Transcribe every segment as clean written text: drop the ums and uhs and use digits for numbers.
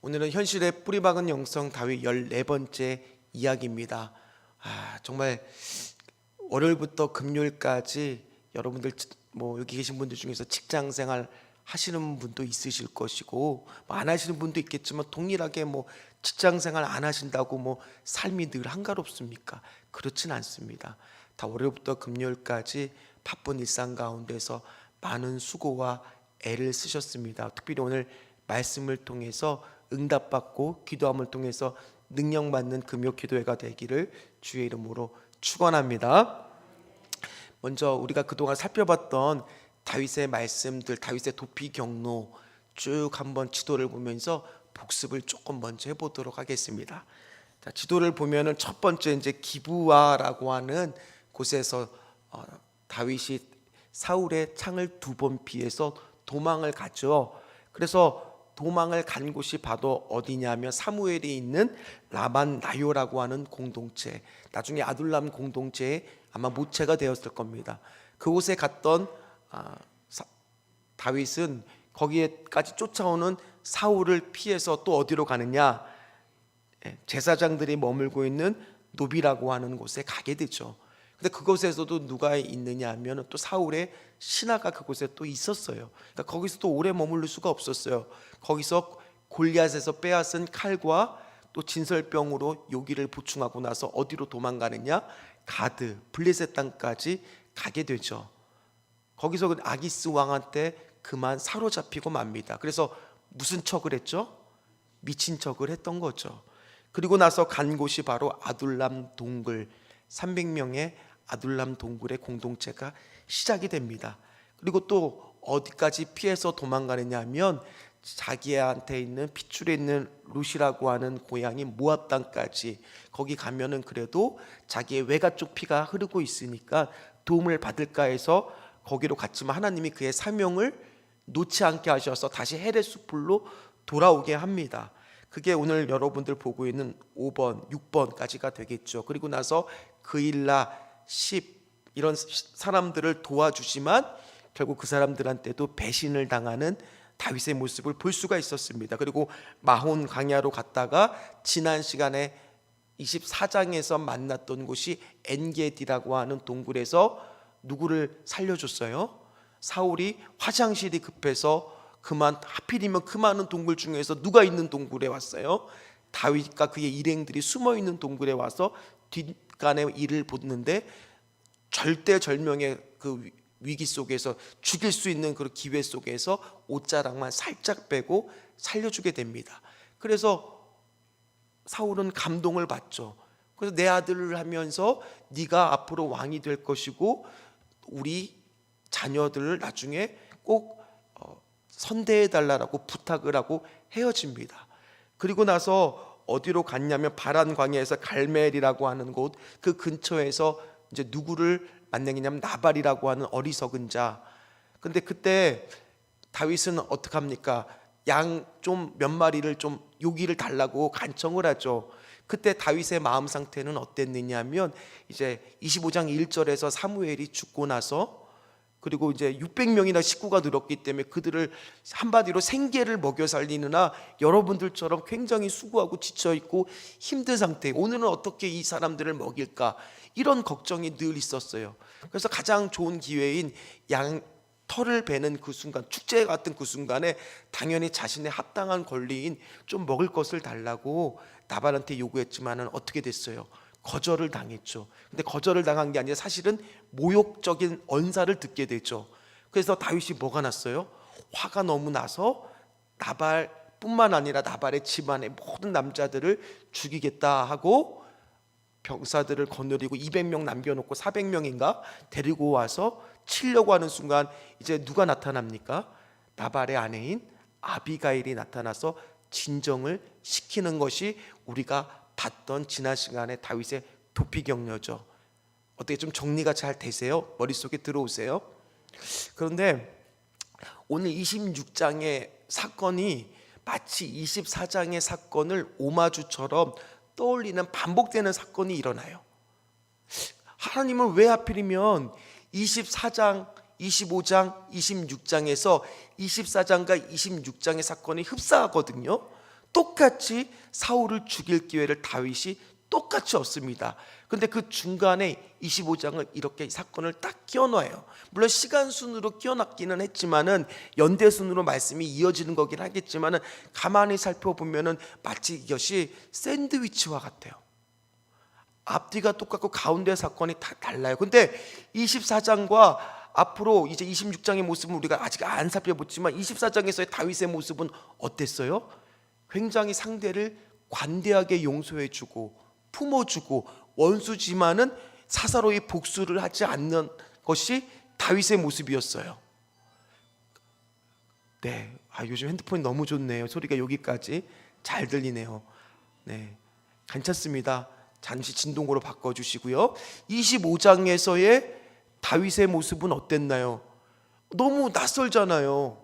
오늘은 현실의 뿌리박은 영성 다윗 14번째 이야기입니다. 정말 월요일부터 금요일까지 여러분들 여기 계신 분들 중에서 직장생활 하시는 분도 있으실 것이고 안 하시는 분도 있겠지만 동일하게 직장생활 안 하신다고 삶이 늘 한가롭습니까? 그렇진 않습니다. 다 월요일부터 금요일까지 바쁜 일상 가운데서 많은 수고와 애를 쓰셨습니다. 특별히 오늘 말씀을 통해서 응답받고 기도함을 통해서 능력받는 금요 기도회가 되기를 주의 이름으로 축원합니다. 먼저 우리가 그동안 살펴봤던 다윗의 말씀들, 다윗의 도피 경로 쭉 한번 지도를 보면서 복습을 조금 먼저 해보도록 하겠습니다. 자, 지도를 보면은 첫 번째 이제 기브아라고 하는 곳에서 다윗이 사울의 창을 2번 피해서 도망을 가죠. 그래서 도망을 간 곳이 바로 어디냐면 사무엘이 있는 라만 나요라고 하는 공동체, 나중에 아둘람 공동체에 아마 모체가 되었을 겁니다. 그곳에 갔던 다윗은 거기에까지 쫓아오는 사울을 피해서 또 어디로 가느냐, 제사장들이 머물고 있는 노비라고 하는 곳에 가게 되죠. 근데 그곳에서도 누가 있느냐 하면 또 사울의 신하가 그곳에 또 있었어요. 그러니까 거기서 또 오래 머무를 수가 없었어요. 거기서 골리앗에서 빼앗은 칼과 또 진설병으로 요기를 보충하고 나서 어디로 도망가느냐, 가드, 블레셋 땅까지 가게 되죠. 거기서 그 아기스 왕한테 그만 사로잡히고 맙니다. 그래서 무슨 척을 했죠? 미친 척을 했던 거죠. 그리고 나서 간 곳이 바로 아둘람 동굴, 300명의 아둘람 동굴의 공동체가 시작이 됩니다. 그리고 또 어디까지 피해서 도망가느냐 하면 자기한테 있는 핏줄에 있는 룻이라고 하는 고향인 모압 땅까지, 거기 가면은 그래도 자기의 외가 쪽 피가 흐르고 있으니까 도움을 받을까 해서 거기로 갔지만 하나님이 그의 사명을 놓지 않게 하셔서 다시 헤레 숲으로 돌아오게 합니다. 그게 오늘 여러분들 보고 있는 5번, 6번까지가 되겠죠. 그리고 나서 그일라, 10 이런 사람들을 도와주지만 결국 그 사람들한테도 배신을 당하는 다윗의 모습을 볼 수가 있었습니다. 그리고 마혼 광야로 갔다가 지난 시간에 24장에서 만났던 곳이 엔게디라고 하는 동굴에서 누구를 살려줬어요? 사울이 화장실이 급해서 하필이면 그 많은 동굴 중에서 누가 있는 동굴에 왔어요? 다윗과 그의 일행들이 숨어있는 동굴에 와서 뒷간의 일을 보는데 절대절명의 그 위기 속에서 죽일 수 있는 그 기회 속에서 옷자락만 살짝 빼고 살려주게 됩니다. 그래서 사울은 감동을 받죠. 그래서 내 아들을 하면서 네가 앞으로 왕이 될 것이고 우리 자녀들을 나중에 꼭 선대해 달라고 부탁을 하고 헤어집니다. 그리고 나서 어디로 갔냐면 바란 광야에서 갈멜이라고 하는 곳, 그 근처에서 이제 누구를 만나냐면 나발이라고 하는 어리석은 자. 근데 그때 다윗은 어떻게 합니까? 양 좀 몇 마리를 좀 요기를 달라고 간청을 하죠. 그때 다윗의 마음 상태는 어땠느냐면 이제 25장 1절에서 사무엘이 죽고 나서 그리고 이제 600명이나 식구가 늘었기 때문에 그들을 한마디로 생계를 먹여 살리느라 여러분들처럼 굉장히 수고하고 지쳐있고 힘든 상태, 오늘은 어떻게 이 사람들을 먹일까, 이런 걱정이 늘 있었어요. 그래서 가장 좋은 기회인 양 털을 베는 그 순간, 축제 같은 그 순간에 당연히 자신의 합당한 권리인 좀 먹을 것을 달라고 나발한테 요구했지만은 어떻게 됐어요? 거절을 당했죠. 근데 거절을 당한 게 아니라 사실은 모욕적인 언사를 듣게 되죠. 그래서 다윗이 뭐가 났어요? 화가 너무 나서 나발뿐만 아니라 나발의 집안의 모든 남자들을 죽이겠다 하고 병사들을 거느리고 200명 남겨놓고 400명인가 데리고 와서 치려고 하는 순간 이제 누가 나타납니까? 나발의 아내인 아비가일이 나타나서 진정을 시키는 것이 우리가 봤던 지난 시간에 다윗의 도피 경로죠. 어떻게 좀 정리가 잘 되세요? 머릿속에 들어오세요? 그런데 오늘 26장의 사건이 마치 24장의 사건을 오마주처럼 떠올리는 반복되는 사건이 일어나요. 하나님은 왜 하필이면 24장, 25장, 26장에서 24장과 26장의 사건이 흡사하거든요. 똑같이 사울을 죽일 기회를 다윗이 똑같이 얻습니다. 근데 그 중간에 25장을 이렇게 사건을 딱 끼워넣어요. 물론 시간 순으로 끼워놨기는 했지만은 연대 순으로 말씀이 이어지는 거긴 하겠지만은 가만히 살펴보면은 마치 이것이 샌드위치와 같아요. 앞뒤가 똑같고 가운데 사건이 다 달라요. 근데 24장과 앞으로 이제 26장의 모습은 우리가 아직 안 살펴보지만 24장에서의 다윗의 모습은 어땠어요? 굉장히 상대를 관대하게 용서해주고 품어주고 원수지만은 사사로이 복수를 하지 않는 것이 다윗의 모습이었어요. 네, 요즘 핸드폰이 너무 좋네요. 소리가 여기까지 잘 들리네요. 네, 괜찮습니다. 잠시 진동으로 바꿔주시고요. 25장에서의 다윗의 모습은 어땠나요? 너무 낯설잖아요.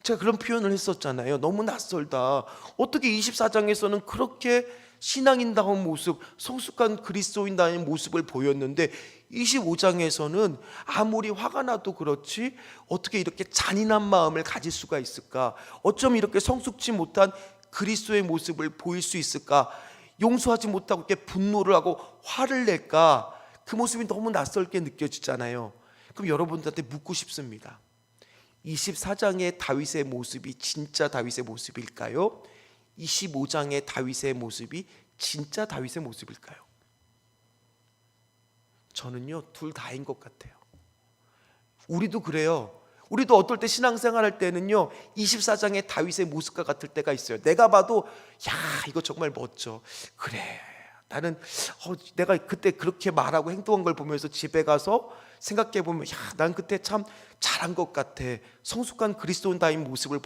제가 그런 표현을 했었잖아요. 너무 낯설다. 어떻게 24장에서는 그렇게 신앙인다운 모습, 성숙한 그리스도인다운 모습을 보였는데 25장에서는 아무리 화가 나도 그렇지 어떻게 이렇게 잔인한 마음을 가질 수가 있을까? 어쩜 이렇게 성숙지 못한 그리스도의 모습을 보일 수 있을까? 용서하지 못하고 이렇게 분노를 하고 화를 낼까? 그 모습이 너무 낯설게 느껴지잖아요. 그럼 여러분들한테 묻고 싶습니다. 24장의 다윗의 모습이 진짜 다윗의 모습일까요? 25장의 다윗의 모습이 진짜 다윗의 모습일까요? 저는요, 둘 다인 것 같아요. 우리도 그래요. 우리도 어떨 때 신앙생활 할 때는요 24장의 다윗의 모습과 같을 때가 있어요. 내가 봐도 야 이거 정말 멋져. 그래 나는 내가 그때 그렇게 말하고 행동한 걸 보면서 집에 가서 생각해 보면 야 난 그때 참 잘한 것 같아. 성숙한 그리스도인다운 모습을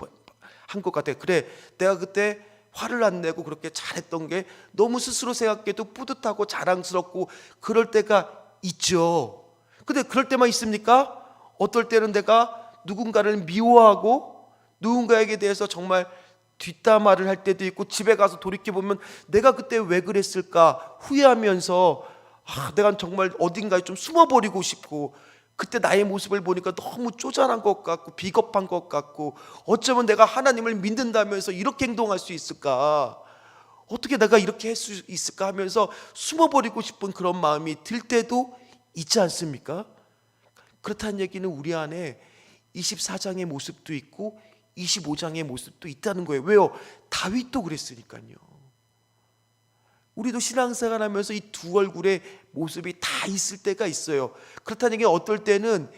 한 것 같아. 그래 내가 그때 화를 안 내고 그렇게 잘했던 게 너무 스스로 생각해도 뿌듯하고 자랑스럽고 그럴 때가 있죠. 근데 그럴 때만 있습니까? 어떨 때는 내가 누군가를 미워하고 누군가에게 대해서 정말 뒷담화를 할 때도 있고 집에 가서 돌이켜보면 내가 그때 왜 그랬을까 후회하면서 내가 정말 어딘가에 좀 숨어버리고 싶고 그때 나의 모습을 보니까 너무 쪼잔한 것 같고 비겁한 것 같고 어쩌면 내가 하나님을 믿는다면서 이렇게 행동할 수 있을까? 어떻게 내가 이렇게 할 수 있을까 하면서 숨어버리고 싶은 그런 마음이 들 때도 있지 않습니까? 그렇다는 얘기는 우리 안에 24장의 모습도 있고 25장의 모습도 있다는 거예요. 왜요? 다윗도 그랬으니까요. 우리도 신앙생활 하면서 이 두 얼굴의 모습이 다 있을 때가 있어요. 그렇다는 얘기는 어떨 때는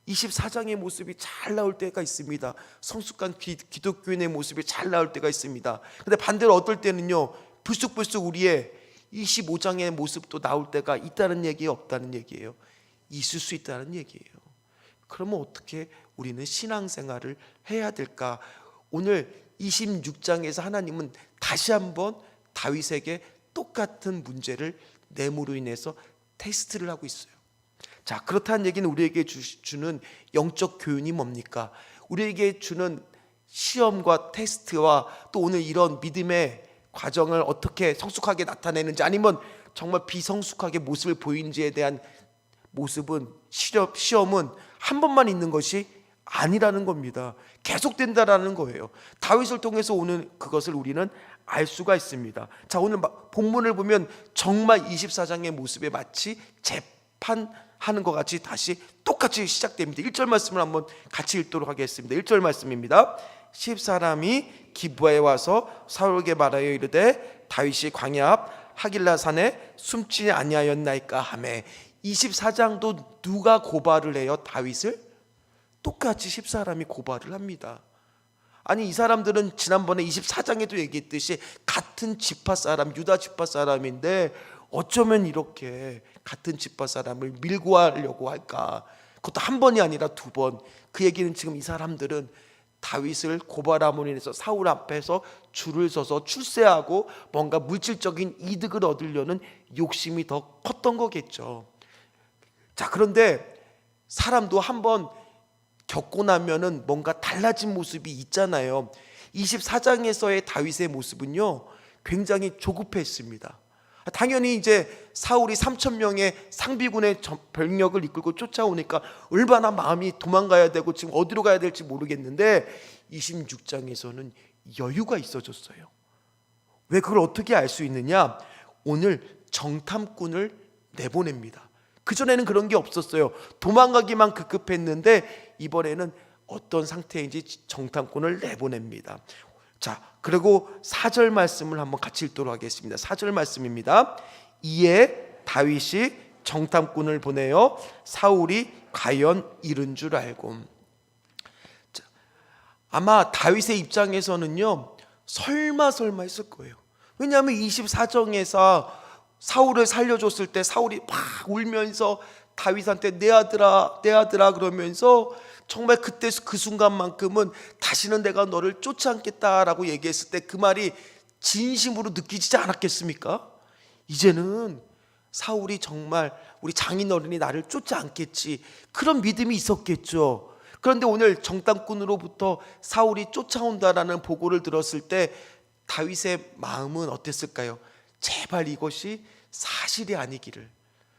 24장의 모습이 잘 나올 때가 있습니다. 성숙한 기독교인의 모습이 잘 나올 때가 있습니다. 근데 반대로 어떨 때는요 불쑥불쑥 우리의 25장의 모습도 나올 때가 있다는 얘기예요, 없다는 얘기예요? 있을 수 있다는 얘기예요. 그러면 어떻게 우리는 신앙생활을 해야 될까? 오늘 26장에서 하나님은 다시 한번 다윗에게 똑같은 문제를 내므로 인해서 테스트를 하고 있어요. 자, 그렇다는 얘기는 우리에게 주는 영적 교훈이 뭡니까? 우리에게 주는 시험과 테스트와 또 오늘 이런 믿음의 과정을 어떻게 성숙하게 나타내는지 아니면 정말 비성숙하게 모습을 보이는지에 대한 모습은 시험은 한 번만 있는 것이 아니라는 겁니다. 계속된다라는 거예요. 다윗을 통해서 오는 그것을 우리는 알 수가 있습니다. 자, 오늘 본문을 보면 정말 24장의 모습에 마치 재판하는 것 같이 다시 똑같이 시작됩니다. 1절 말씀을 한번 같이 읽도록 하겠습니다. 1절 말씀입니다. 10사람이 기브아에 와서 사울에게 말하여 이르되 다윗이 광야 앞 하길라 산에 숨지 아니하였나이까 하매. 24장도 누가 고발을 해요? 다윗을? 똑같이 10사람이 고발을 합니다. 아니 이 사람들은 지난번에 24장에도 얘기했듯이 같은 지파 사람, 유다 지파 사람인데 어쩌면 이렇게 같은 지파 사람을 밀고 하려고 할까? 그것도 한 번이 아니라 두 번. 그 얘기는 지금 이 사람들은 다윗을 고발함으로 인해서 사울 앞에서 줄을 서서 출세하고 뭔가 물질적인 이득을 얻으려는 욕심이 더 컸던 거겠죠. 자, 그런데 사람도 한번 겪고 나면은 뭔가 달라진 모습이 있잖아요. 24장에서의 다윗의 모습은요 굉장히 조급했습니다. 당연히 이제 사울이 3,000명의 상비군의 병력을 이끌고 쫓아오니까 얼마나 마음이 도망가야 되고 지금 어디로 가야 될지 모르겠는데 26장에서는 여유가 있어졌어요. 왜 그걸 어떻게 알 수 있느냐? 오늘 정탐꾼을 내보냅니다. 그전에는 그런 게 없었어요. 도망가기만 급급했는데 이번에는 어떤 상태인지 정탐꾼을 내보냅니다. 자, 그리고 4절 말씀을 한번 같이 읽도록 하겠습니다. 4절 말씀입니다. 이에 다윗이 정탐꾼을 보내어 사울이 과연 이른 줄 알고. 자, 아마 다윗의 입장에서는요, 설마 했을 거예요. 왜냐하면 24장에서 사울을 살려줬을 때 사울이 막 울면서 다윗한테 내 아들아 그러면서 정말 그때 그 순간만큼은 다시는 내가 너를 쫓지 않겠다라고 얘기했을 때 그 말이 진심으로 느끼지 않았겠습니까? 이제는 사울이 정말 우리 장인어른이 나를 쫓지 않겠지, 그런 믿음이 있었겠죠. 그런데 오늘 정탐꾼으로부터 사울이 쫓아온다라는 보고를 들었을 때 다윗의 마음은 어땠을까요? 제발 이것이 사실이 아니기를,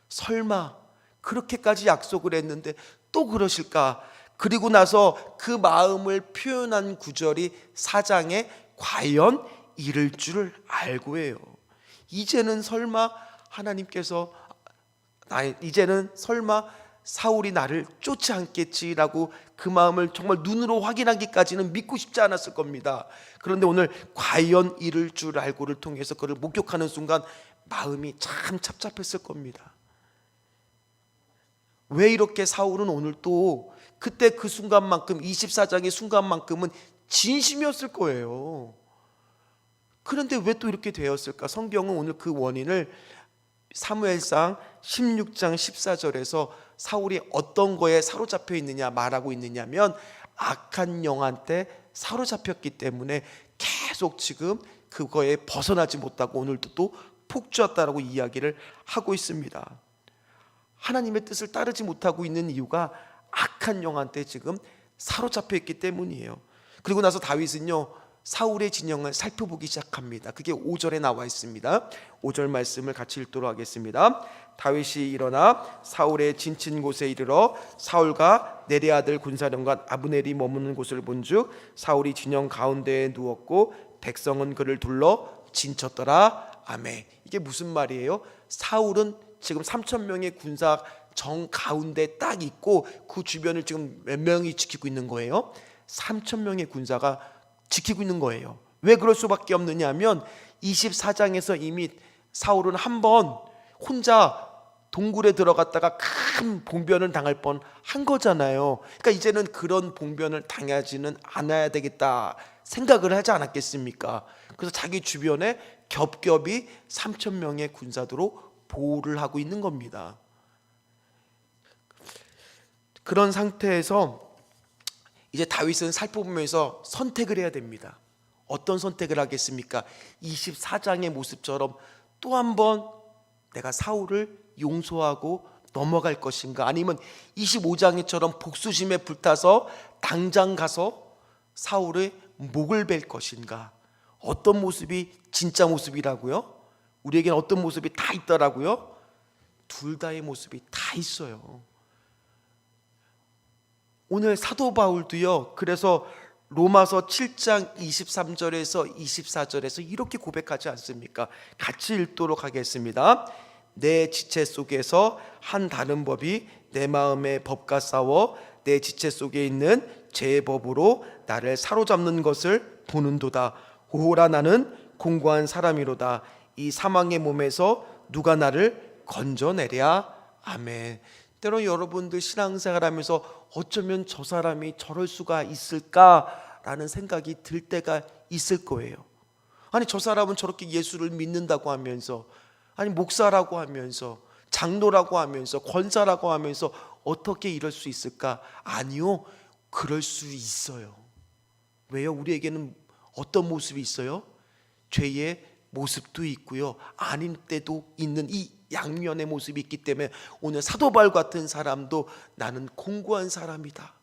설마 그렇게까지 약속을 했는데 또 그러실까? 그리고 나서 그 마음을 표현한 구절이 4장에 과연 이를 줄 알고 해요. 이제는 설마 하나님께서 이제는 설마 사울이 나를 쫓지 않겠지라고 그 마음을 정말 눈으로 확인하기까지는 믿고 싶지 않았을 겁니다. 그런데 오늘 과연 이를 줄 알고를 통해서 그를 목격하는 순간 마음이 참 착잡했을 겁니다. 왜 이렇게 사울은 오늘 또 그때 그 순간만큼 24장의 순간만큼은 진심이었을 거예요. 그런데 왜 또 이렇게 되었을까? 성경은 오늘 그 원인을 사무엘상 16장 14절에서 사울이 어떤 거에 사로잡혀 있느냐 말하고 있느냐면 악한 영한테 사로잡혔기 때문에 계속 지금 그거에 벗어나지 못하고 오늘도 또 폭주했다라고 이야기를 하고 있습니다. 하나님의 뜻을 따르지 못하고 있는 이유가 악한 영한테 지금 사로잡혀 있기 때문이에요. 그리고 나서 다윗은요, 사울의 진영을 살펴보기 시작합니다. 그게 5절에 나와 있습니다. 5절 말씀을 같이 읽도록 하겠습니다. 다윗이 일어나 사울의 진친 곳에 이르러 사울과 네리 아들 군사령관 아브넬이 머무는 곳을 본즉 사울이 진영 가운데에 누웠고 백성은 그를 둘러 진쳤더라. 아멘. 이게 무슨 말이에요? 사울은 지금 3,000명의 군사 정 가운데 딱 있고 그 주변을 지금 몇 명이 지키고 있는 거예요? 3,000명의 군사가 지키고 있는 거예요. 왜 그럴 수밖에 없느냐 하면 24장에서 이미 사울은 한번 혼자 동굴에 들어갔다가 큰 봉변을 당할 뻔한 거잖아요. 그러니까 이제는 그런 봉변을 당하지는 않아야 되겠다 생각을 하지 않았겠습니까? 그래서 자기 주변에 겹겹이 3,000명의 군사들로 보호를 하고 있는 겁니다. 그런 상태에서 이제 다윗은 살펴보면서 선택을 해야 됩니다. 어떤 선택을 하겠습니까? 24장의 모습처럼 또 한 번 내가 사울을 용서하고 넘어갈 것인가, 아니면 25장에처럼 복수심에 불타서 당장 가서 사울의 목을 벨 것인가. 어떤 모습이 진짜 모습이라고요? 우리에게는 어떤 모습이 다 있더라고요? 둘 다의 모습이 다 있어요. 오늘 사도 바울도요, 그래서 로마서 7장 23절에서 24절에서 이렇게 고백하지 않습니까? 같이 읽도록 하겠습니다. 내 지체 속에서 한 다른 법이 내 마음의 법과 싸워 내 지체 속에 있는 제 법으로 나를 사로잡는 것을 보는도다. 오호라, 나는 공고한 사람이로다. 이 사망의 몸에서 누가 나를 건져내랴. 아멘. 때론 여러분들 신앙생활하면서 어쩌면 저 사람이 저럴 수가 있을까라는 생각이 들 때가 있을 거예요. 아니, 저 사람은 저렇게 예수를 믿는다고 하면서, 아니 목사라고 하면서, 장로라고 하면서, 권사라고 하면서 어떻게 이럴 수 있을까? 아니요, 그럴 수 있어요. 왜요? 우리에게는 어떤 모습이 있어요? 죄의 모습도 있고요, 아닌 때도 있는 이 양면의 모습이 있기 때문에 오늘 사도 바울 같은 사람도 나는 공고한 사람이다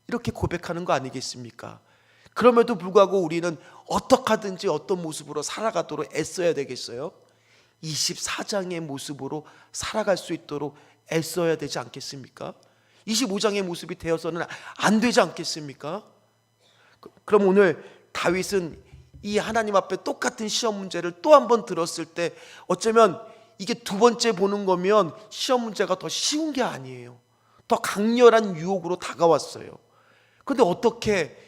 이렇게 고백하는 거 아니겠습니까? 그럼에도 불구하고 우리는 어떻게 하든지 어떤 모습으로 살아가도록 애써야 되겠어요? 24장의 모습으로 살아갈 수 있도록 애써야 되지 않겠습니까? 25장의 모습이 되어서는 안 되지 않겠습니까? 그럼 오늘 다윗은 이 하나님 앞에 똑같은 시험 문제를 또 한 번 들었을 때 어쩌면 이게 두 번째 보는 거면 시험 문제가 더 쉬운 게 아니에요. 더 강렬한 유혹으로 다가왔어요. 그런데 어떻게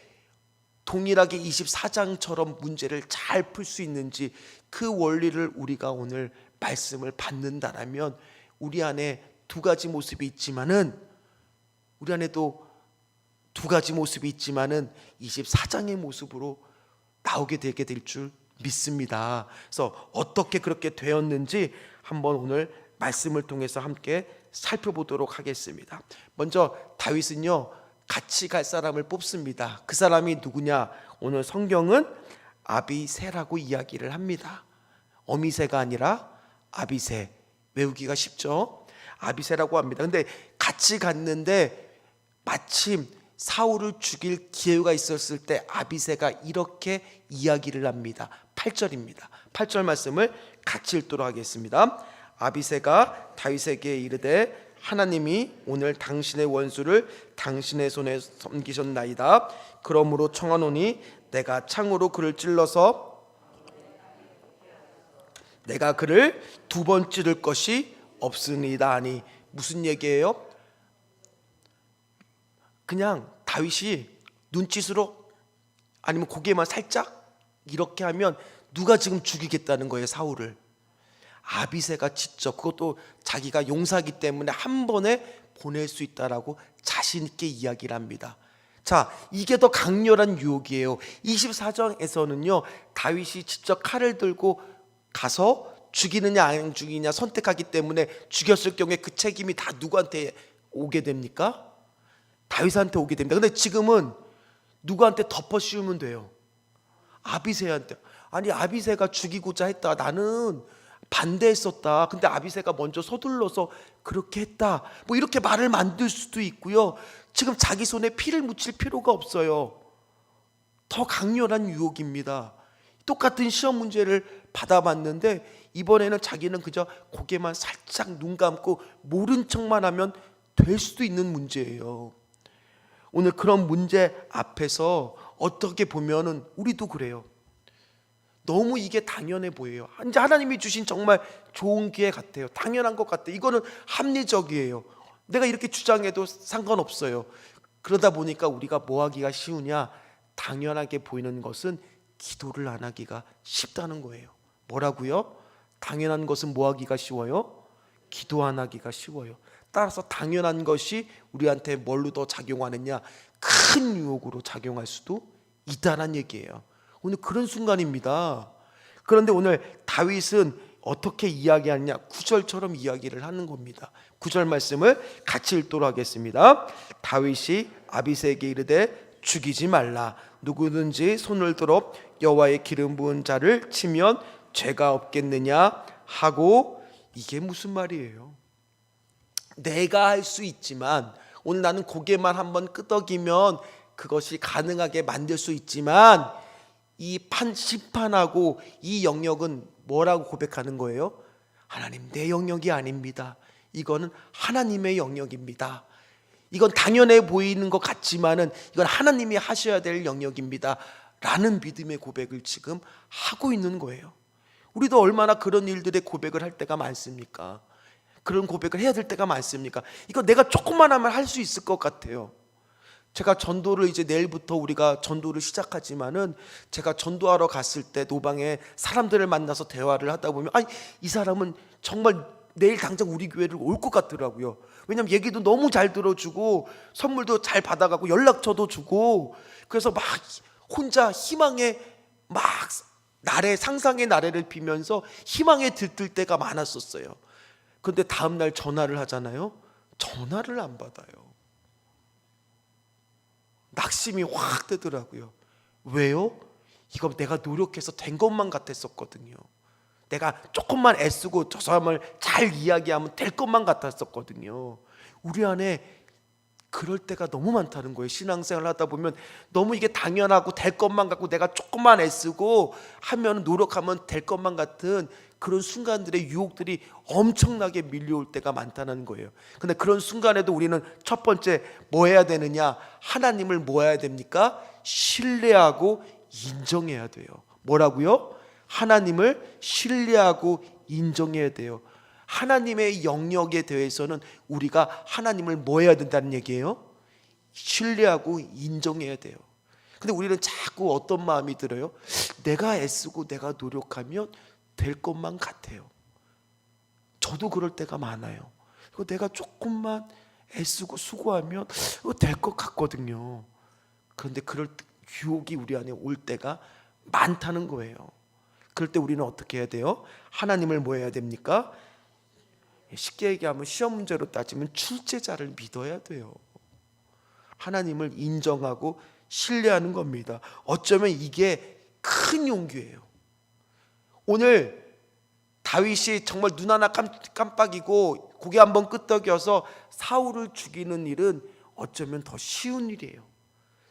동일하게 24장처럼 문제를 잘 풀 수 있는지, 그 원리를 우리가 오늘 말씀을 받는다라면 우리 안에 두 가지 모습이 있지만은, 우리 안에도 두 가지 모습이 있지만은 24장의 모습으로 나오게 되게 될 줄 믿습니다. 그래서 어떻게 그렇게 되었는지 한번 오늘 말씀을 통해서 함께 살펴보도록 하겠습니다. 먼저 다윗은요, 같이 갈 사람을 뽑습니다. 그 사람이 누구냐? 오늘 성경은 아비새라고 이야기를 합니다. 어미새가 아니라 아비새. 외우기가 쉽죠? 아비새라고 합니다. 근데 같이 갔는데 마침 사울을 죽일 기회가 있었을 때 아비새가 이렇게 이야기를 합니다. 8절입니다. 8절 말씀을 같이 읽도록 하겠습니다. 아비새가 다윗에게 이르되 하나님이 오늘 당신의 원수를 당신의 손에 섬기셨나이다. 그러므로 청하노니 내가 창으로 그를 찔러서 내가 그를 두 번 찌를 것이 없으니이다 하니. 무슨 얘기예요? 그냥 다윗이 눈짓으로 아니면 고개만 살짝 이렇게 하면 누가 지금 죽이겠다는 거예요, 사울을. 아비새가 직접, 그것도 자기가 용사기 때문에 한 번에 보낼 수 있다라고 자신 있게 이야기를 합니다. 자, 이게 더 강렬한 유혹이에요. 24장에서는요, 다윗이 직접 칼을 들고 가서 죽이느냐 안 죽이느냐 선택하기 때문에 죽였을 경우에 그 책임이 다 누구한테 오게 됩니까? 다윗한테 오게 됩니다. 근데 지금은 누구한테 덮어 씌우면 돼요? 아비새한테. 아니, 아비새가 죽이고자 했다, 나는 반대했었다, 근데 아비새가 먼저 서둘러서 그렇게 했다, 뭐 이렇게 말을 만들 수도 있고요. 지금 자기 손에 피를 묻힐 필요가 없어요. 더 강렬한 유혹입니다. 똑같은 시험 문제를 받아봤는데 이번에는 자기는 그저 고개만 살짝 눈 감고 모른 척만 하면 될 수도 있는 문제예요. 오늘 그런 문제 앞에서 어떻게 보면은 우리도 그래요. 너무 이게 당연해 보여요. 이제 하나님이 주신 정말 좋은 기회 같아요. 당연한 것 같아요. 이거는 합리적이에요. 내가 이렇게 주장해도 상관없어요. 그러다 보니까 우리가 뭐 하기가 쉬우냐? 당연하게 보이는 것은 기도를 안 하기가 쉽다는 거예요. 뭐라고요? 당연한 것은 뭐 하기가 쉬워요? 기도 안 하기가 쉬워요. 따라서 당연한 것이 우리한테 뭘로 더 작용하느냐? 큰 유혹으로 작용할 수도 있다는 얘기예요. 오늘 그런 순간입니다. 그런데 오늘 다윗은 어떻게 이야기하느냐? 9절처럼 이야기를 하는 겁니다. 9절 말씀을 같이 읽도록 하겠습니다. 다윗이 아비새에게 이르되 죽이지 말라. 누구든지 손을 들어 여호와의 기름 부은 자를 치면 죄가 없겠느냐 하고. 이게 무슨 말이에요? 내가 할 수 있지만, 오늘 나는 고개만 한번 끄덕이면 그것이 가능하게 만들 수 있지만, 이 심판하고 이 영역은 뭐라고 고백하는 거예요? 하나님, 내 영역이 아닙니다. 이거는 하나님의 영역입니다. 이건 당연해 보이는 것 같지만은 이건 하나님이 하셔야 될 영역입니다 라는 믿음의 고백을 지금 하고 있는 거예요. 우리도 얼마나 그런 일들의 고백을 할 때가 많습니까? 그런 고백을 해야 될 때가 많습니까? 이거 내가 조금만 하면 할 수 있을 것 같아요. 제가 전도를 이제 내일부터 우리가 전도를 시작하지만은, 제가 전도하러 갔을 때 노방에 사람들을 만나서 대화를 하다 보면, 아니, 이 사람은 정말 내일 당장 우리 교회를 올 것 같더라고요. 왜냐면 얘기도 너무 잘 들어주고 선물도 잘 받아가고 연락처도 주고, 그래서 막 혼자 희망의 막 상상의 나래를 피면서 희망에 들뜰 때가 많았었어요. 그런데 다음날 전화를 하잖아요. 전화를 안 받아요. 낙심이 확 되더라고요. 왜요? 이거 내가 노력해서 된 것만 같았었거든요. 내가 조금만 애쓰고 저 사람을 잘 이야기하면 될 것만 같았었거든요. 우리 안에 그럴 때가 너무 많다는 거예요. 신앙생활을 하다 보면 너무 이게 당연하고 될 것만 같고 내가 조금만 애쓰고 하면, 노력하면 될 것만 같은 그런 순간들의 유혹들이 엄청나게 밀려올 때가 많다는 거예요. 근데 그런 순간에도 우리는 첫 번째 뭐 해야 되느냐? 하나님을 뭐 해야 됩니까? 신뢰하고 인정해야 돼요. 뭐라고요? 하나님을 신뢰하고 인정해야 돼요. 하나님의 영역에 대해서는 우리가 하나님을 뭐 해야 된다는 얘기예요? 신뢰하고 인정해야 돼요. 근데 우리는 자꾸 어떤 마음이 들어요? 내가 애쓰고 내가 노력하면 될 것만 같아요. 저도 그럴 때가 많아요. 내가 조금만 애쓰고 수고하면 될 것 같거든요. 그런데 그럴 유혹이 우리 안에 올 때가 많다는 거예요. 그럴 때 우리는 어떻게 해야 돼요? 하나님을 뭐 해야 됩니까? 쉽게 얘기하면 시험 문제로 따지면 출제자를 믿어야 돼요. 하나님을 인정하고 신뢰하는 겁니다. 어쩌면 이게 큰 용기예요. 오늘 다윗이 정말 눈 하나 깜빡이고 고개 한번 끄덕여서 사울을 죽이는 일은 어쩌면 더 쉬운 일이에요.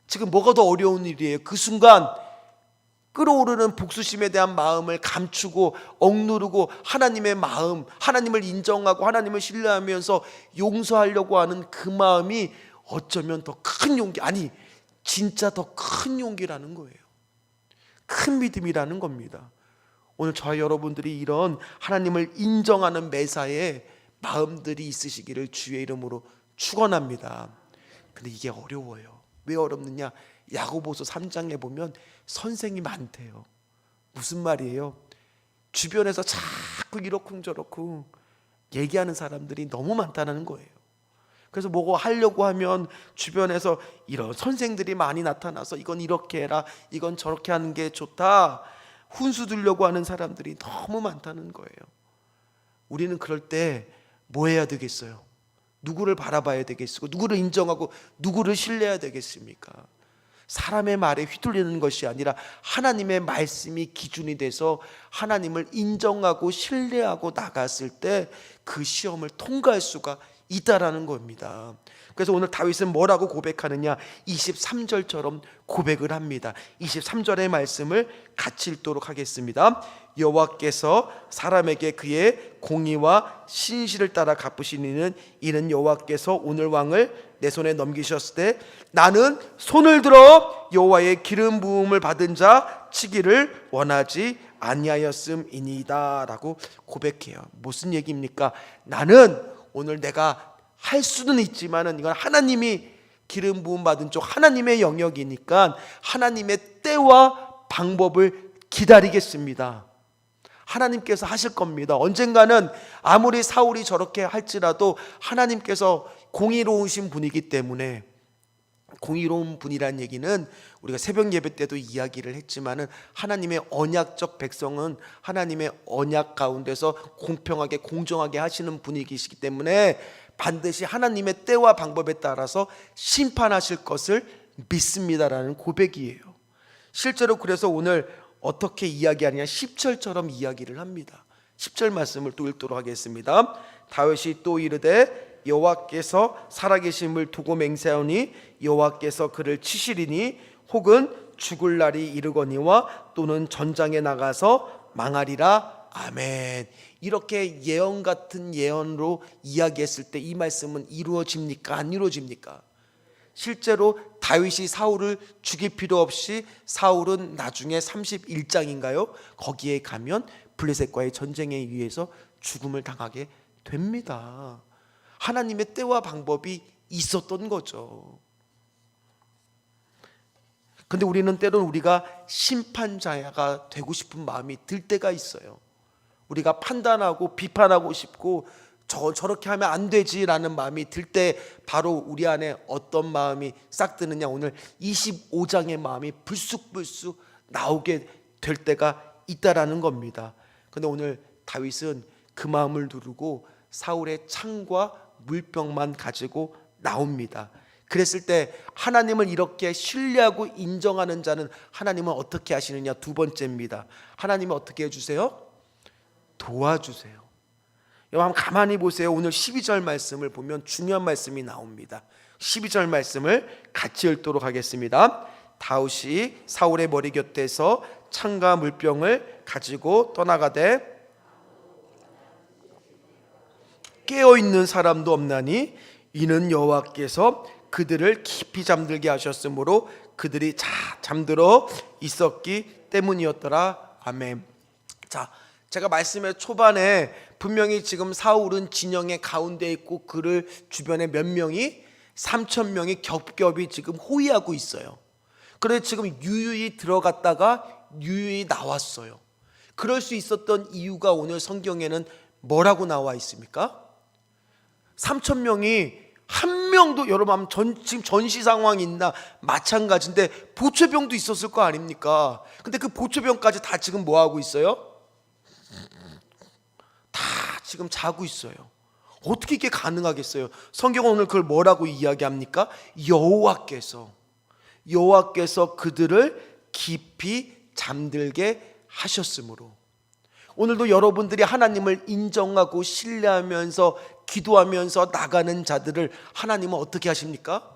지금 뭐가 더 어려운 일이에요? 그 순간 끓어오르는 복수심에 대한 마음을 감추고 억누르고 하나님의 마음, 하나님을 인정하고 하나님을 신뢰하면서 용서하려고 하는 그 마음이 어쩌면 더 큰 용기, 아니 진짜 더 큰 용기라는 거예요. 큰 믿음이라는 겁니다. 오늘 저와 여러분들이 이런 하나님을 인정하는 매사에 마음들이 있으시기를 주의 이름으로 축원합니다. 근데 이게 어려워요. 왜 어렵느냐? 야고보서 3장에 보면 선생이 많대요. 무슨 말이에요? 주변에서 자꾸 이러쿵저러쿵 얘기하는 사람들이 너무 많다는 거예요. 그래서 뭐고 하려고 하면 주변에서 이런 선생들이 많이 나타나서 이건 이렇게 해라, 이건 저렇게 하는 게 좋다, 훈수 두려고 하는 사람들이 너무 많다는 거예요. 우리는 그럴 때 뭐 해야 되겠어요? 누구를 바라봐야 되겠고, 누구를 인정하고 누구를 신뢰해야 되겠습니까? 사람의 말에 휘둘리는 것이 아니라 하나님의 말씀이 기준이 돼서 하나님을 인정하고 신뢰하고 나갔을 때 그 시험을 통과할 수가 있다라는 겁니다. 그래서 오늘 다윗은 뭐라고 고백하느냐? 23절처럼 고백을 합니다. 23절의 말씀을 같이 읽도록 하겠습니다. 여호와께서 사람에게 그의 공의와 신실을 따라 갚으시니는 이는 여호와께서 오늘 왕을 내 손에 넘기셨을 때 나는 손을 들어 여호와의 기름 부음을 받은 자 치기를 원하지 아니하였음이니이다 라고 고백해요. 무슨 얘기입니까? 나는 오늘 내가 할 수는 있지만은 이건 하나님이 기름 부음 받은 쪽 하나님의 영역이니까 하나님의 때와 방법을 기다리겠습니다. 하나님께서 하실 겁니다. 언젠가는 아무리 사울이 저렇게 할지라도 하나님께서 공의로우신 분이기 때문에, 공의로운 분이란 얘기는 우리가 새벽 예배 때도 이야기를 했지만은 하나님의 언약적 백성은 하나님의 언약 가운데서 공평하게 공정하게 하시는 분이시기 때문에 반드시 하나님의 때와 방법에 따라서 심판하실 것을 믿습니다라는 고백이에요. 실제로 그래서 오늘 어떻게 이야기하느냐, 10절처럼 이야기를 합니다. 10절 말씀을 또 읽도록 하겠습니다. 다윗이 또 이르되 여호와께서 살아계심을 두고 맹세하오니 여호와께서 그를 치시리니 혹은 죽을 날이 이르거니와 또는 전장에 나가서 망하리라. 아멘. 이렇게 예언 같은 예언으로 이야기했을 때 이 말씀은 이루어집니까? 안 이루어집니까? 실제로 다윗이 사울을 죽일 필요 없이 사울은 나중에 31장인가요? 거기에 가면 블레셋과의 전쟁에 의해서 죽음을 당하게 됩니다. 하나님의 때와 방법이 있었던 거죠. 근데 우리는 때로는 우리가 심판자가 되고 싶은 마음이 들 때가 있어요. 우리가 판단하고 비판하고 싶고 저렇게 하면 안 되지라는 마음이 들 때 바로 우리 안에 어떤 마음이 싹 드느냐, 오늘 25장의 마음이 불쑥불쑥 나오게 될 때가 있다라는 겁니다. 근데 오늘 다윗은 그 마음을 두르고 사울의 창과 물병만 가지고 나옵니다. 그랬을 때 하나님을 이렇게 신뢰하고 인정하는 자는 하나님은 어떻게 하시느냐? 두 번째입니다. 하나님은 어떻게 해주세요? 도와주세요. 여러분 가만히 보세요. 오늘 12절 말씀을 보면 중요한 말씀이 나옵니다. 12절 말씀을 같이 읽도록 하겠습니다. 다윗이 사울의 머리 곁에서 창과 물병을 가지고 떠나가되 깨어있는 사람도 없나니 이는 여호와께서 그들을 깊이 잠들게 하셨으므로 그들이 잠들어 있었기 때문이었더라. 아멘. 자, 제가 말씀의 초반에 분명히 지금 사울은 진영의 가운데 있고 그를 주변에 몇 명이 3,000명이 겹겹이 지금 호위하고 있어요. 그래서 지금 유유히 들어갔다가 유유히 나왔어요. 그럴 수 있었던 이유가 오늘 성경에는 뭐라고 나와 있습니까? 3,000명이 한 명도, 여러분 지금 전시 상황이 있나 마찬가지인데 보초병도 있었을 거 아닙니까? 근데 그 보초병까지 다 지금 뭐 하고 있어요? 다 지금 자고 있어요. 어떻게 이게 가능하겠어요? 성경은 오늘 그걸 뭐라고 이야기합니까? 여호와께서 그들을 깊이 잠들게 하셨으므로. 오늘도 여러분들이 하나님을 인정하고 신뢰하면서 기도하면서 나가는 자들을 하나님은 어떻게 하십니까?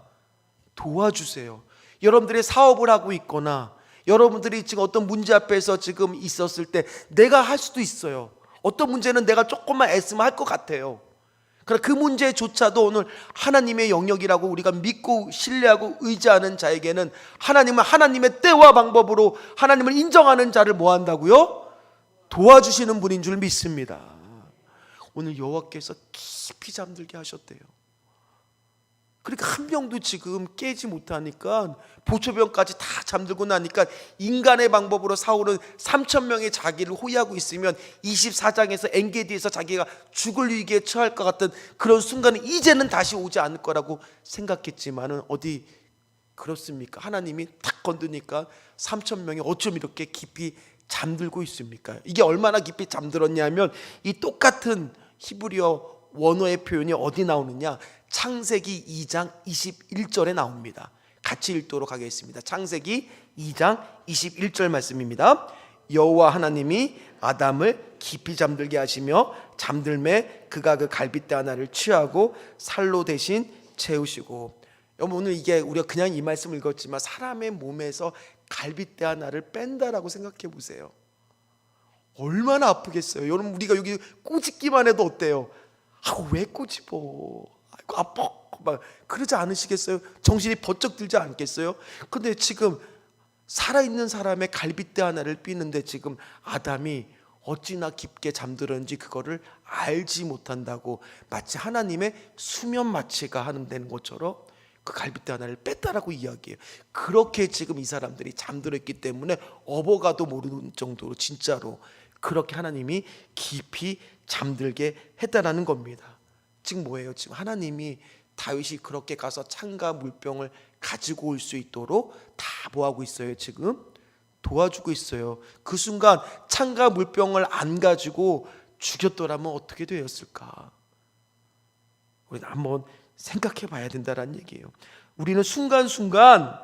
도와주세요. 여러분들이 사업을 하고 있거나 여러분들이 지금 어떤 문제 앞에서 지금 있었을 때 내가 할 수도 있어요. 어떤 문제는 내가 조금만 애쓰면 할 것 같아요. 그러나 그 문제조차도 오늘 하나님의 영역이라고 우리가 믿고 신뢰하고 의지하는 자에게는 하나님은 하나님의 때와 방법으로 하나님을 인정하는 자를 뭐 한다고요? 도와주시는 분인 줄 믿습니다. 오늘 여호와께서 깊이 잠들게 하셨대요. 그러니까 한 명도 지금 깨지 못하니까 보초병까지 다 잠들고 나니까 인간의 방법으로 사울은 3,000명의 자기를 호위하고 있으면 24장에서 엔게디에서 자기가 죽을 위기에 처할 것 같은 그런 순간은 이제는 다시 오지 않을 거라고 생각했지만은 어디 그렇습니까? 하나님이 탁 건드니까 3,000명이 어쩜 이렇게 깊이 잠들고 있습니까? 이게 얼마나 깊이 잠들었냐면 이 똑같은 히브리어 원어의 표현이 어디 나오느냐? 창세기 2장 21절에 나옵니다. 같이 읽도록 하겠습니다. 창세기 2장 21절 말씀입니다. 여호와 하나님이 아담을 깊이 잠들게 하시며 잠들매 그가 그 갈빗대 하나를 취하고 살로 대신 채우시고. 여러분 오늘 이게 우리가 그냥 이 말씀을 읽었지만 사람의 몸에서 갈빗대 하나를 뺀다라고 생각해 보세요. 얼마나 아프겠어요. 여러분 우리가 여기 꼬집기만 해도 어때요? 왜 꼬집어? 아이고 아파 막 그러지 않으시겠어요? 정신이 번쩍 들지 않겠어요? 근데 지금 살아있는 사람의 갈빗대 하나를 삐는데 지금 아담이 어찌나 깊게 잠들었는지 그거를 알지 못한다고 마치 하나님의 수면 마취가 하는 것처럼 그 갈빗대 하나를 뺐다라고 이야기해요. 그렇게 지금 이 사람들이 잠들었기 때문에 업어가도 모르는 정도로 진짜로 그렇게 하나님이 깊이 잠들게 했다라는 겁니다. 지금 뭐예요? 지금 하나님이 다윗이 그렇게 가서 창과 물병을 가지고 올 수 있도록 다 뭐하고 있어요? 지금 도와주고 있어요. 그 순간 창과 물병을 안 가지고 죽였더라면 어떻게 되었을까? 우리는 한번 생각해 봐야 된다는 얘기예요. 우리는 순간순간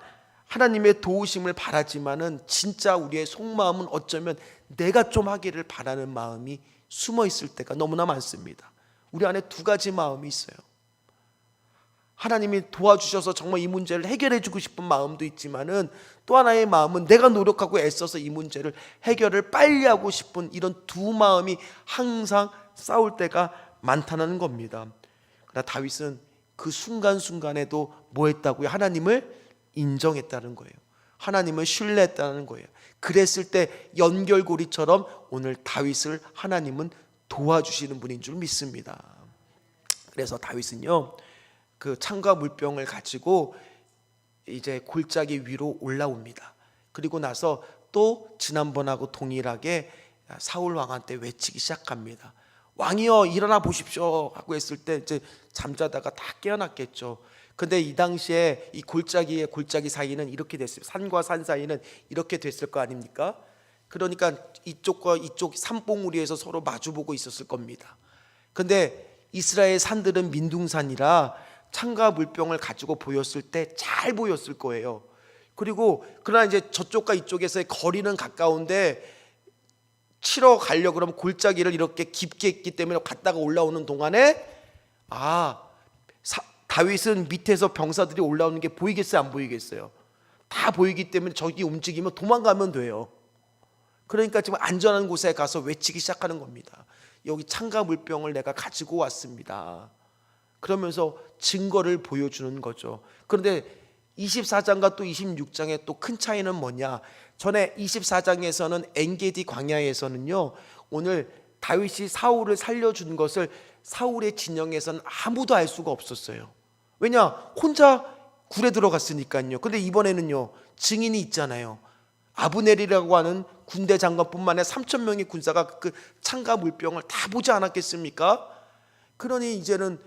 하나님의 도우심을 바라지만은 진짜 우리의 속마음은 어쩌면 내가 좀 하기를 바라는 마음이 숨어 있을 때가 너무나 많습니다. 우리 안에 두 가지 마음이 있어요. 하나님이 도와주셔서 정말 이 문제를 해결해 주고 싶은 마음도 있지만은 또 하나의 마음은 내가 노력하고 애써서 이 문제를 해결을 빨리 하고 싶은 이런 두 마음이 항상 싸울 때가 많다는 겁니다. 그러나 다윗은 그 순간순간에도 뭐 했다고요? 하나님을 인정했다는 거예요. 하나님을 신뢰했다는 거예요. 그랬을 때 연결고리처럼 오늘 다윗을 하나님은 도와주시는 분인 줄 믿습니다. 그래서 다윗은요 그 창과 물병을 가지고 이제 골짜기 위로 올라옵니다. 그리고 나서 또 지난번하고 동일하게 사울 왕한테 외치기 시작합니다. 왕이여 일어나 보십시오 하고 했을 때 이제 잠자다가 다 깨어났겠죠. 근데 이 당시에 이 골짜기의 골짜기 사이는 이렇게 됐어요. 산과 산 사이는 이렇게 됐을 거 아닙니까? 그러니까 이쪽과 이쪽 산봉우리에서 서로 마주보고 있었을 겁니다. 근데 이스라엘 산들은 민둥산이라 창과 물병을 가지고 보였을 때 잘 보였을 거예요. 그리고 그러나 이제 저쪽과 이쪽에서의 거리는 가까운데 치러 가려고 그러면 골짜기를 이렇게 깊게 했기 때문에 갔다가 올라오는 동안에 다윗은 밑에서 병사들이 올라오는 게 보이겠어요? 안 보이겠어요? 다 보이기 때문에 저기 움직이면 도망가면 돼요. 그러니까 지금 안전한 곳에 가서 외치기 시작하는 겁니다. 여기 창과 물병을 내가 가지고 왔습니다. 그러면서 증거를 보여주는 거죠. 그런데 24장과 또 26장의 또 큰 차이는 뭐냐? 전에 24장에서는 엔게디 광야에서는요, 오늘 다윗이 사울을 살려준 것을 사울의 진영에서는 아무도 알 수가 없었어요. 왜냐? 혼자 굴에 들어갔으니까요. 근데 이번에는요, 증인이 있잖아요. 아브넬이라고 하는 군대 장관뿐만 아니라 3,000명의 군사가 그 창과 물병을 다 보지 않았겠습니까? 그러니 이제는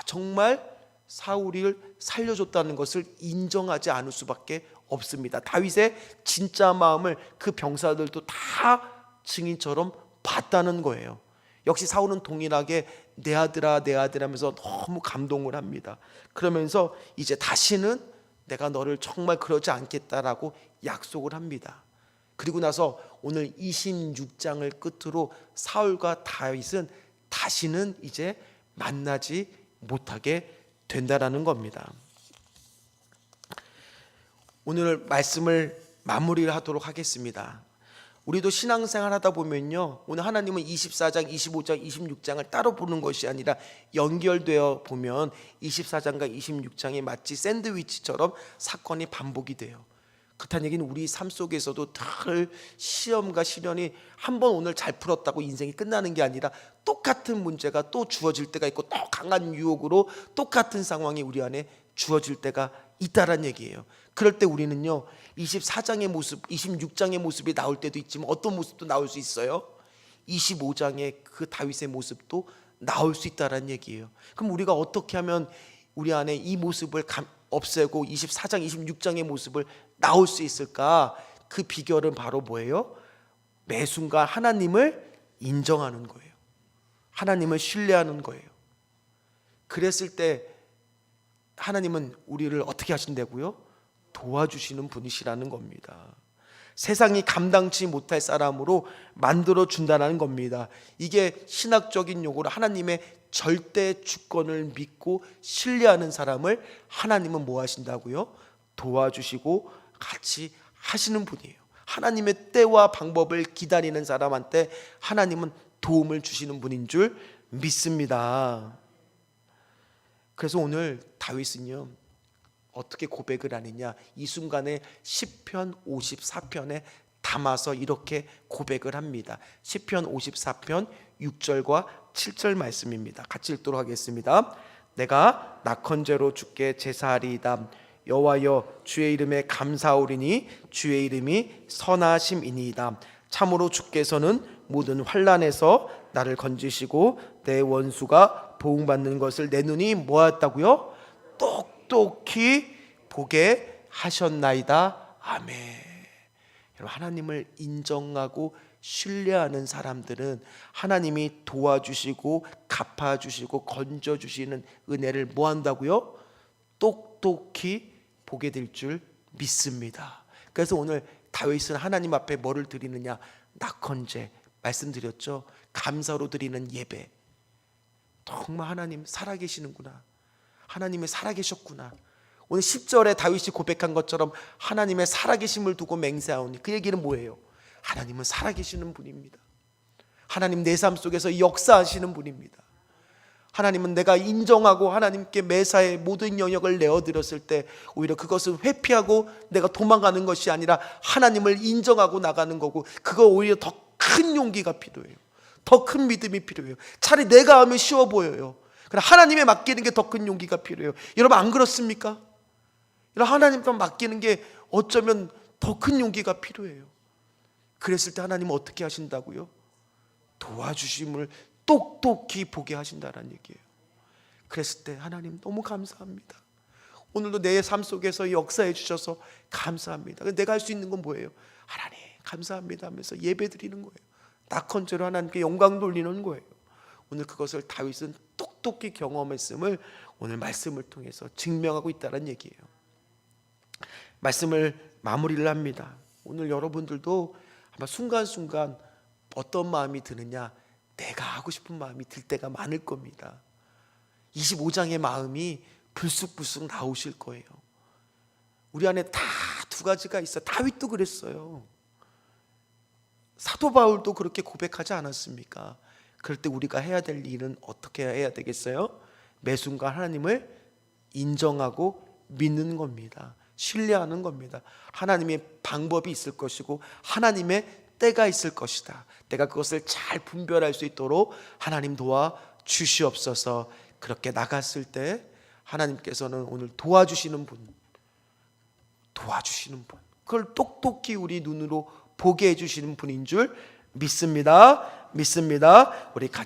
정말 사울을 살려줬다는 것을 인정하지 않을 수밖에 없습니다. 다윗의 진짜 마음을 그 병사들도 다 증인처럼 봤다는 거예요. 역시 사울은 동일하게 내 아들아 내 아들 하면서 너무 감동을 합니다. 그러면서 이제 다시는 내가 너를 정말 그러지 않겠다라고 약속을 합니다. 그리고 나서 오늘 26장을 끝으로 사울과 다윗은 다시는 이제 만나지 못하게 된다라는 겁니다. 오늘 말씀을 마무리를 하도록 하겠습니다. 우리도 신앙생활 하다 보면요, 오늘 하나님은 24장, 25장, 26장을 따로 보는 것이 아니라 연결되어 보면 24장과 26장이 마치 샌드위치처럼 사건이 반복이 돼요. 그렇다는 얘기는 우리 삶 속에서도 늘 시험과 시련이 한 번 오늘 잘 풀었다고 인생이 끝나는 게 아니라 똑같은 문제가 또 주어질 때가 있고 또 강한 유혹으로 똑같은 상황이 우리 안에 주어질 때가 있다란 얘기예요. 그럴 때 우리는요, 24장의 모습, 26장의 모습이 나올 때도 있지만 어떤 모습도 나올 수 있어요. 25장의 그 다윗의 모습도 나올 수 있다란 얘기예요. 그럼 우리가 어떻게 하면 우리 안에 이 모습을 없애고 24장, 26장의 모습을 나올 수 있을까? 그 비결은 바로 뭐예요? 매 순간 하나님을 인정하는 거예요. 하나님을 신뢰하는 거예요. 그랬을 때 하나님은 우리를 어떻게 하신다고요? 도와주시는 분이시라는 겁니다. 세상이 감당치 못할 사람으로 만들어 준다는 겁니다. 이게 신학적인 용어로 하나님의 절대 주권을 믿고 신뢰하는 사람을 하나님은 뭐 하신다고요? 도와주시고 같이 하시는 분이에요. 하나님의 때와 방법을 기다리는 사람한테 하나님은 도움을 주시는 분인 줄 믿습니다. 그래서 오늘 다윗은요, 어떻게 고백을 하느냐, 이 순간에 시편 54편에 담아서 이렇게 고백을 합니다. 시편 54편 6절과 7절 말씀입니다. 같이 읽도록 하겠습니다. 내가 낙헌제로 주께 제사하리이다. 여호와여, 주의 이름에 감사하오리니 주의 이름이 선하심이니이다. 참으로 주께서는 모든 환난에서 나를 건지시고 내 원수가 보응받는 것을 내 눈이 뭐였다고요? 똑똑히 보게 하셨나이다. 아멘. 여러분, 하나님을 인정하고 신뢰하는 사람들은 하나님이 도와주시고 갚아주시고 건져주시는 은혜를 뭐 한다고요? 똑똑히 보게 될 줄 믿습니다. 그래서 오늘 다윗은 하나님 앞에 뭐를 드리느냐? 낙헌제 말씀드렸죠. 감사로 드리는 예배. 정말 하나님 살아계시는구나, 하나님이 살아계셨구나. 오늘 10절에 다윗이 고백한 것처럼 하나님의 살아계심을 두고 맹세하오니, 그 얘기는 뭐예요? 하나님은 살아계시는 분입니다. 하나님 내 삶 속에서 역사하시는 분입니다. 하나님은 내가 인정하고 하나님께 매사의 모든 영역을 내어드렸을 때 오히려 그것을 회피하고 내가 도망가는 것이 아니라 하나님을 인정하고 나가는 거고, 그거 오히려 더 큰 용기가 필요해요. 더 큰 믿음이 필요해요. 차라리 내가 하면 쉬워 보여요. 그러나 하나님에 맡기는 게 더 큰 용기가 필요해요. 여러분, 안 그렇습니까? 여러분, 하나님께 맡기는 게 어쩌면 더 큰 용기가 필요해요. 그랬을 때 하나님은 어떻게 하신다고요? 도와주심을 똑똑히 보게 하신다는 얘기예요. 그랬을 때 하나님 너무 감사합니다. 오늘도 내 삶 속에서 역사해 주셔서 감사합니다. 내가 할 수 있는 건 뭐예요? 하나님 감사합니다 하면서 예배 드리는 거예요. 낙헌제로 하나님께 영광 돌리는 거예요. 오늘 그것을 다윗은 똑똑히 경험했음을 오늘 말씀을 통해서 증명하고 있다는 얘기예요. 말씀을 마무리를 합니다. 오늘 여러분들도 아마 순간순간 어떤 마음이 드느냐, 내가 하고 싶은 마음이 들 때가 많을 겁니다. 25장의 마음이 불쑥불쑥 나오실 거예요. 우리 안에 다 두 가지가 있어요. 다윗도 그랬어요. 사도 바울도 그렇게 고백하지 않았습니까? 그럴 때 우리가 해야 될 일은 어떻게 해야 되겠어요? 매 순간 하나님을 인정하고 믿는 겁니다. 신뢰하는 겁니다. 하나님의 방법이 있을 것이고 하나님의 때가 있을 것이다. 내가 그것을 잘 분별할 수 있도록 하나님 도와 주시옵소서. 그렇게 나갔을 때 하나님께서는 오늘 도와주시는 분, 그걸 똑똑히 우리 눈으로 보게 해주시는 분인 줄 믿습니다. 우리 같이